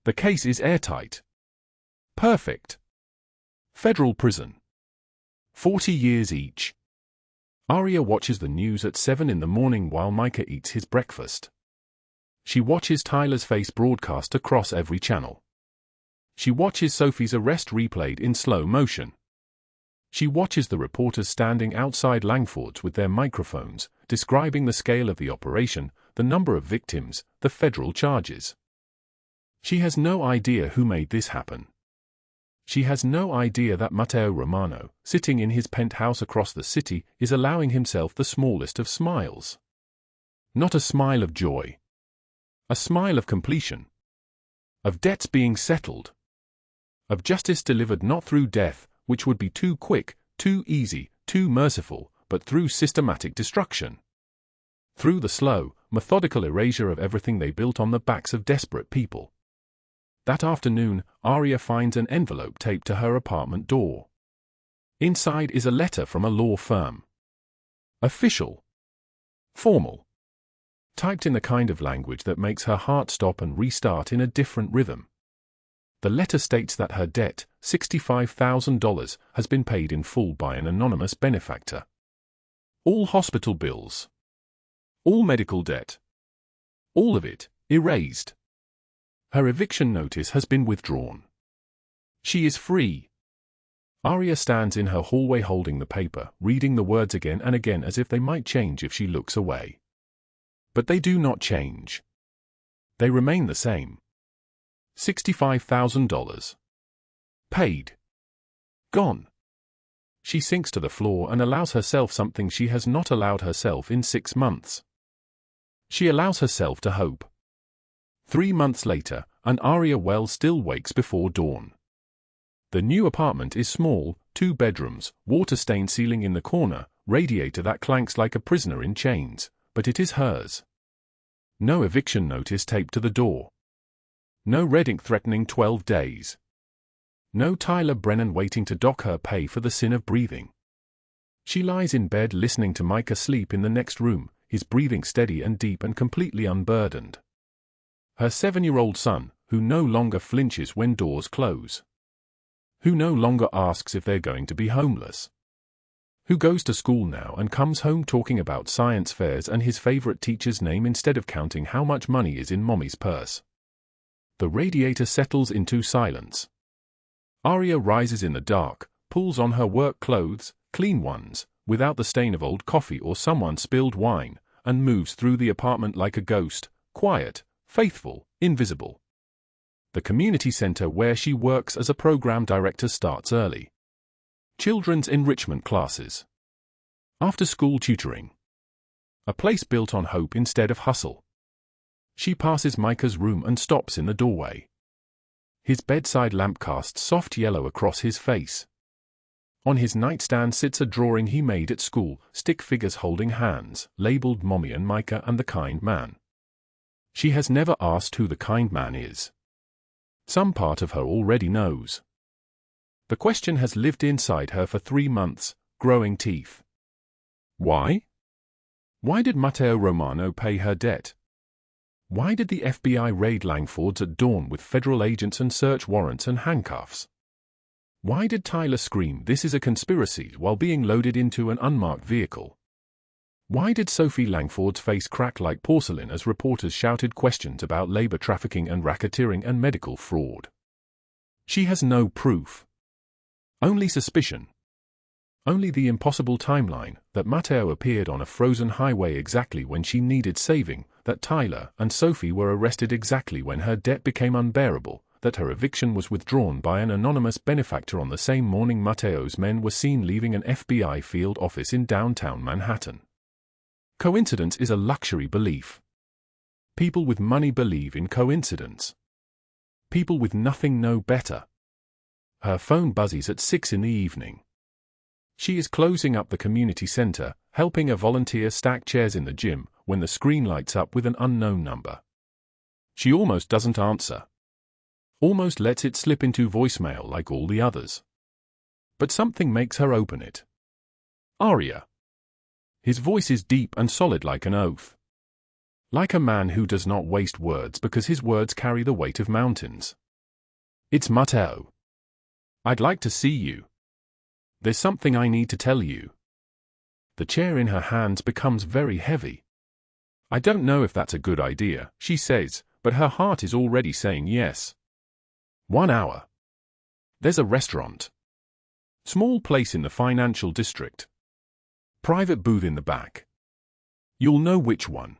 The case is airtight. Perfect. Federal prison. 40 years each. Aria watches the news at 7 in the morning while Micah eats his breakfast. She watches Tyler's face broadcast across every channel. She watches Sophie's arrest replayed in slow motion. She watches the reporters standing outside Langford's with their microphones, describing the scale of the operation, the number of victims, the federal charges. She has no idea who made this happen. She has no idea that Matteo Romano, sitting in his penthouse across the city, is allowing himself the smallest of smiles. Not a smile of joy. A smile of completion. Of debts being settled. Of justice delivered not through death, which would be too quick, too easy, too merciful, but through systematic destruction. Through the slow, methodical erasure of everything they built on the backs of desperate people. That afternoon, Aria finds an envelope taped to her apartment door. Inside is a letter from a law firm. Official. Formal. Typed in the kind of language that makes her heart stop and restart in a different rhythm. The letter states that her debt, $65,000, has been paid in full by an anonymous benefactor. All hospital bills. All medical debt. All of it, erased. Her eviction notice has been withdrawn. She is free. Aria stands in her hallway holding the paper, reading the words again and again as if they might change if she looks away. But they do not change. They remain the same. $65,000. Paid. Gone. She sinks to the floor and allows herself something she has not allowed herself in 6 months. She allows herself to hope. 3 months later, and Aria Wells still wakes before dawn. The new apartment is small, 2 bedrooms, water-stained ceiling in the corner, radiator that clanks like a prisoner in chains, but it is hers. No eviction notice taped to the door. No red ink threatening 12 days. No Tyler Brennan waiting to dock her pay for the sin of breathing. She lies in bed listening to Micah sleep in the next room, his breathing steady and deep and completely unburdened. Her 7-year-old son, who no longer flinches when doors close. Who no longer asks if they're going to be homeless. Who goes to school now and comes home talking about science fairs and his favorite teacher's name instead of counting how much money is in mommy's purse. The radiator settles into silence. Aria rises in the dark, pulls on her work clothes, clean ones, without the stain of old coffee or someone spilled wine, and moves through the apartment like a ghost, quiet, faithful, invisible. The community center where she works as a program director starts early. Children's enrichment classes. After-school tutoring. A place built on hope instead of hustle. She passes Micah's room and stops in the doorway. His bedside lamp casts soft yellow across his face. On his nightstand sits a drawing he made at school, stick figures holding hands, labeled Mommy and Micah and the kind man. She has never asked who the kind man is. Some part of her already knows. The question has lived inside her for 3 months, growing teeth. Why? Why did Matteo Romano pay her debt? Why did the FBI raid Langford's at dawn with federal agents and search warrants and handcuffs? Why did Tyler scream, "This is a conspiracy," while being loaded into an unmarked vehicle? Why did Sophie Langford's face crack like porcelain as reporters shouted questions about labor trafficking and racketeering and medical fraud? She has no proof. Only suspicion. Only the impossible timeline, that Matteo appeared on a frozen highway exactly when she needed saving, that Tyler and Sophie were arrested exactly when her debt became unbearable, that her eviction was withdrawn by an anonymous benefactor on the same morning Matteo's men were seen leaving an FBI field office in downtown Manhattan. Coincidence is a luxury belief. People with money believe in coincidence. People with nothing know better. Her phone buzzes at 6 in the evening. She is closing up the community center, helping a volunteer stack chairs in the gym, when the screen lights up with an unknown number. She almost doesn't answer. Almost lets it slip into voicemail like all the others. But something makes her open it. Aria. His voice is deep and solid like an oath. Like a man who does not waste words because his words carry the weight of mountains. It's Matteo. I'd like to see you. There's something I need to tell you. The chair in her hands becomes very heavy. I don't know if that's a good idea, she says, but her heart is already saying yes. 1 hour. There's a restaurant. Small place in the financial district. Private booth in the back. You'll know which one.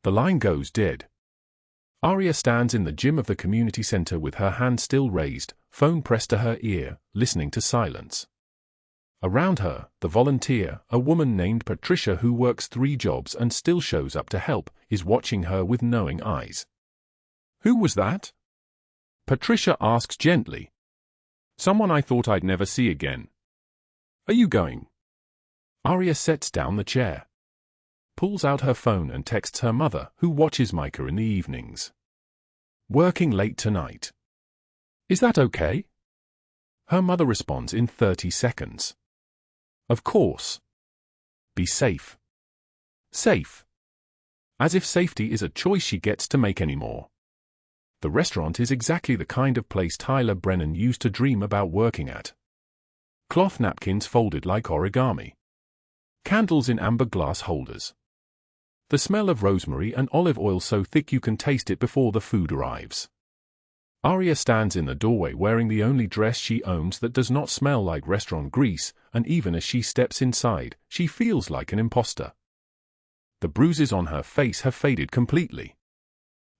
The line goes dead. Aria stands in the gym of the community center with her hand still raised, phone pressed to her ear, listening to silence. Around her, the volunteer, a woman named Patricia who works 3 jobs and still shows up to help, is watching her with knowing eyes. Who was that? Patricia asks gently. Someone I thought I'd never see again. Are you going? Aria sets down the chair. Pulls out her phone and texts her mother, who watches Micah in the evenings. Working late tonight. Is that okay? Her mother responds in 30 seconds. Of course. Be safe. Safe. As if safety is a choice she gets to make anymore. The restaurant is exactly the kind of place Tyler Brennan used to dream about working at. Cloth napkins folded like origami. Candles in amber glass holders. The smell of rosemary and olive oil so thick you can taste it before the food arrives. Aria stands in the doorway wearing the only dress she owns that does not smell like restaurant grease, and even as she steps inside, she feels like an imposter. The bruises on her face have faded completely.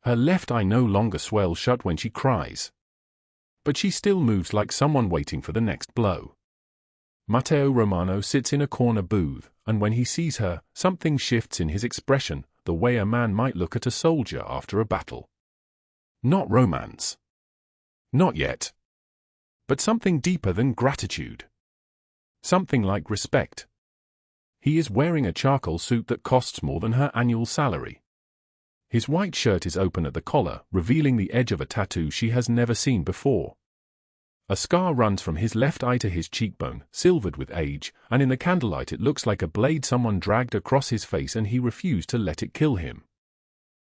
Her left eye no longer swells shut when she cries. But she still moves like someone waiting for the next blow. Matteo Romano sits in a corner booth, and when he sees her, something shifts in his expression, the way a man might look at a soldier after a battle. Not romance. Not yet. But something deeper than gratitude. Something like respect. He is wearing a charcoal suit that costs more than her annual salary. His white shirt is open at the collar, revealing the edge of a tattoo she has never seen before. A scar runs from his left eye to his cheekbone, silvered with age, and in the candlelight it looks like a blade someone dragged across his face, and he refused to let it kill him.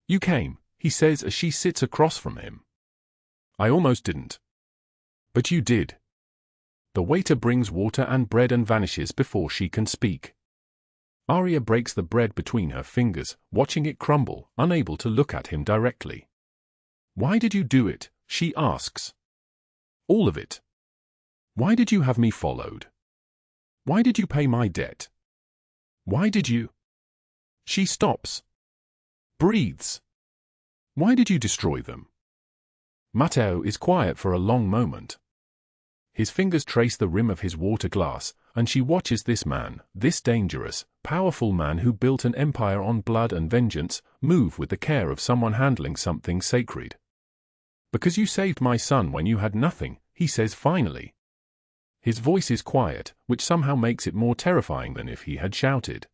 "You came," he says as she sits across from him. "I almost didn't." "But you did." The waiter brings water and bread and vanishes before she can speak. Aria breaks the bread between her fingers, watching it crumble, unable to look at him directly. "Why did you do it?" she asks. "All of it. Why did you have me followed? Why did you pay my debt? Why did you—" She stops. Breathes. "Why did you destroy them?" Matteo is quiet for a long moment. His fingers trace the rim of his water glass, and she watches this man, this dangerous, powerful man who built an empire on blood and vengeance, move with the care of someone handling something sacred. "Because you saved my son when you had nothing," he says finally. His voice is quiet, which somehow makes it more terrifying than if he had shouted.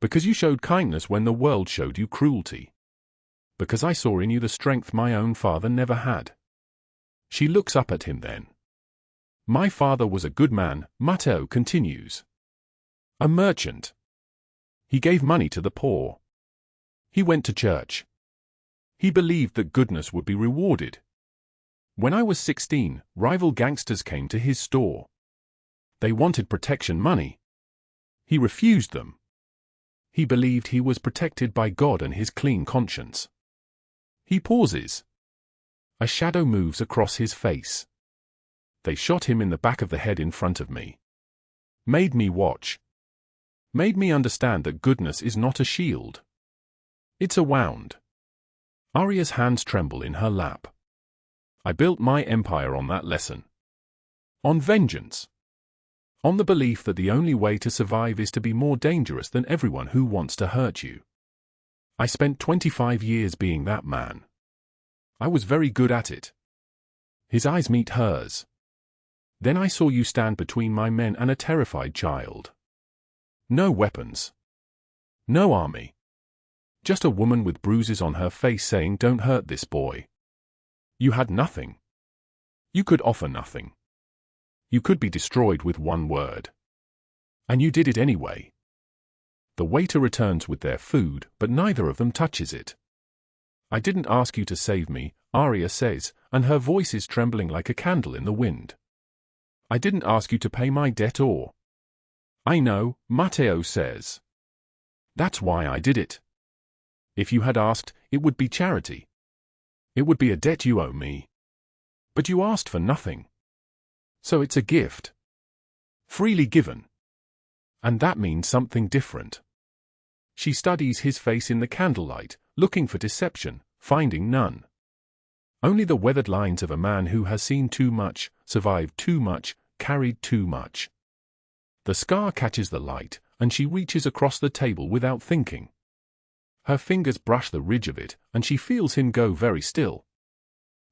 "Because you showed kindness when the world showed you cruelty. Because I saw in you the strength my own father never had." She looks up at him then. "My father was a good man," Matteo continues. "A merchant. He gave money to the poor. He went to church. He believed that goodness would be rewarded. When I was 16, rival gangsters came to his store. They wanted protection money. He refused them. He believed he was protected by God and his clean conscience." He pauses. A shadow moves across his face. "They shot him in the back of the head in front of me. Made me watch. Made me understand that goodness is not a shield. It's a wound." Aria's hands tremble in her lap. "I built my empire on that lesson. On vengeance. On the belief that the only way to survive is to be more dangerous than everyone who wants to hurt you. I spent 25 years being that man. I was very good at it." His eyes meet hers. "Then I saw you stand between my men and a terrified child. No weapons. No army. Just a woman with bruises on her face saying, 'Don't hurt this boy.' You had nothing. You could offer nothing. You could be destroyed with one word. And you did it anyway." The waiter returns with their food, but neither of them touches it. "I didn't ask you to save me," Aria says, and her voice is trembling like a candle in the wind. "I didn't ask you to pay my debt or—" "I know," Matteo says. "That's why I did it. If you had asked, it would be charity. It would be a debt you owe me. But you asked for nothing. So it's a gift. Freely given. And that means something different." She studies his face in the candlelight, looking for deception, finding none. Only the weathered lines of a man who has seen too much, survived too much, carried too much. The scar catches the light, and she reaches across the table without thinking. Her fingers brush the ridge of it, and she feels him go very still.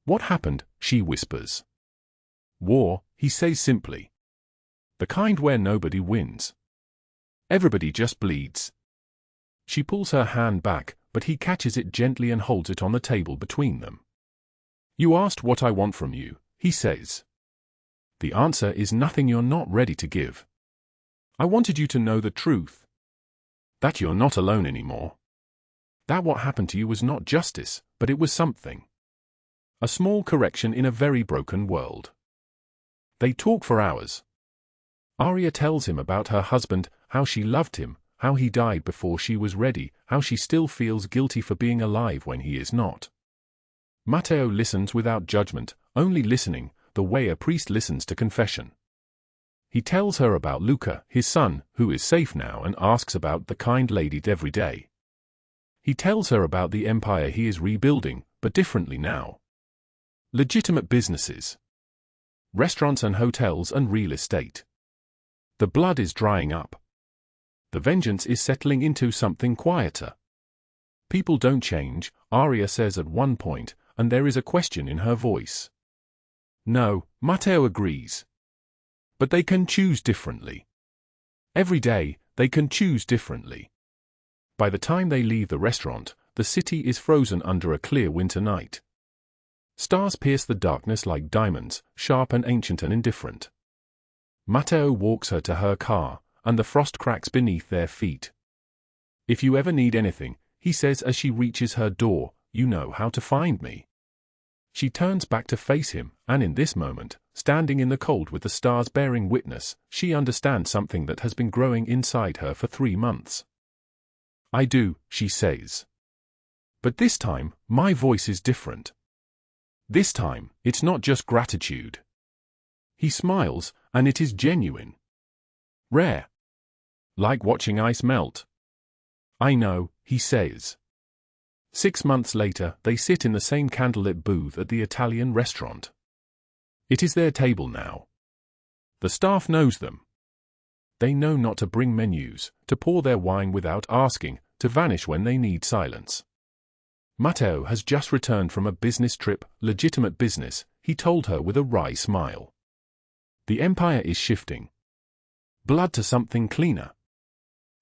"What happened?" she whispers. "War," he says simply. "The kind where nobody wins. Everybody just bleeds." She pulls her hand back, but he catches it gently and holds it on the table between them. "You asked what I want from you," he says. "The answer is nothing you're not ready to give. I wanted you to know the truth. That you're not alone anymore. That what happened to you was not justice, but it was something. A small correction in a very broken world." They talk for hours. Aria tells him about her husband, how she loved him, how he died before she was ready, how she still feels guilty for being alive when he is not. Matteo listens without judgment, only listening, the way a priest listens to confession. He tells her about Luca, his son, who is safe now, and asks about the kind lady every day. He tells her about the empire he is rebuilding, but differently now. Legitimate businesses. Restaurants and hotels and real estate. The blood is drying up. The vengeance is settling into something quieter. People don't change, Aria says at one point, and there is a question in her voice. No, Matteo agrees. But they can choose differently. Every day, they can choose differently. By the time they leave the restaurant, the city is frozen under a clear winter night. Stars pierce the darkness like diamonds, sharp and ancient and indifferent. Matteo walks her to her car, and the frost cracks beneath their feet. If you ever need anything, he says as she reaches her door, you know how to find me. She turns back to face him, and in this moment, standing in the cold with the stars bearing witness, she understands something that has been growing inside her for 3 months. I do, she says. But this time, my voice is different. This time, it's not just gratitude. He smiles, and it is genuine. Rare. Like watching ice melt. I know, he says. 6 months later, they sit in the same candlelit booth at the Italian restaurant. It is their table now. The staff knows them. They know not to bring menus, to pour their wine without asking, to vanish when they need silence. Matteo has just returned from a business trip, legitimate business, he told her with a wry smile. The empire is shifting. Blood to something cleaner.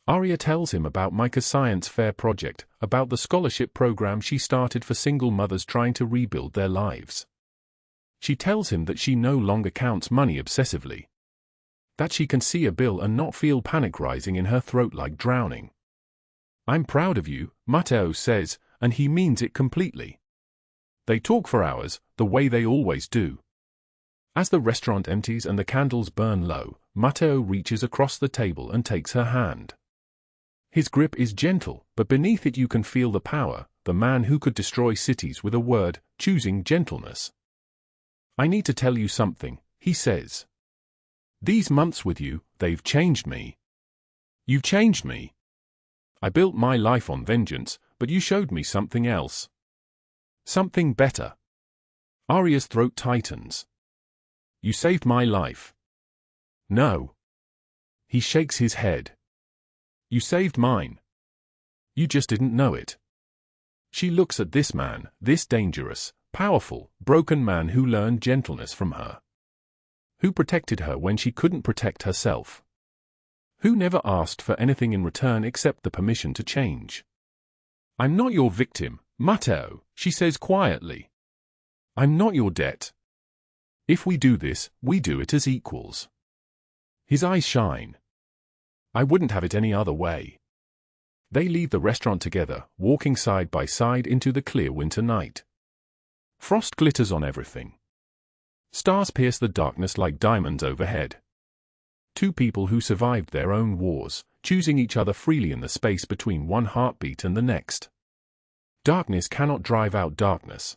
Aria tells him about Micah's science fair project, about the scholarship program she started for single mothers trying to rebuild their lives. She tells him that she no longer counts money obsessively. That she can see a bill and not feel panic rising in her throat like drowning. I'm proud of you, Matteo says, and he means it completely. They talk for hours, the way they always do. As the restaurant empties and the candles burn low, Matteo reaches across the table and takes her hand. His grip is gentle, but beneath it you can feel the power, the man who could destroy cities with a word, choosing gentleness. I need to tell you something, he says. These months with you, they've changed me. You changed me. I built my life on vengeance, but you showed me something else. Something better. Aria's throat tightens. You saved my life. No. He shakes his head. You saved mine. You just didn't know it. She looks at this man, this dangerous, powerful, broken man who learned gentleness from her. Who protected her when she couldn't protect herself. Who never asked for anything in return except the permission to change. I'm not your victim, Matteo, she says quietly. I'm not your debt. If we do this, we do it as equals. His eyes shine. I wouldn't have it any other way. They leave the restaurant together, walking side by side into the clear winter night. Frost glitters on everything. Stars pierce the darkness like diamonds overhead. Two people who survived their own wars, choosing each other freely in the space between one heartbeat and the next. Darkness cannot drive out darkness.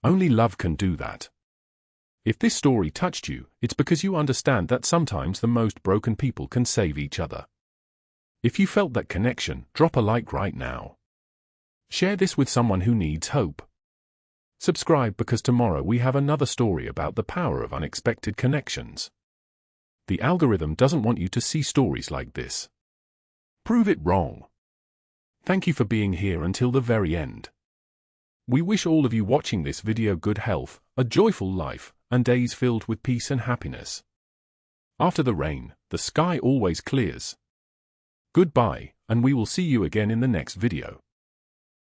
Only love can do that. If this story touched you, it's because you understand that sometimes the most broken people can save each other. If you felt that connection, drop a like right now. Share this with someone who needs hope. Subscribe because tomorrow we have another story about the power of unexpected connections. The algorithm doesn't want you to see stories like this. Prove it wrong. Thank you for being here until the very end. We wish all of you watching this video good health, a joyful life, and days filled with peace and happiness. After the rain, the sky always clears. Goodbye, and we will see you again in the next video.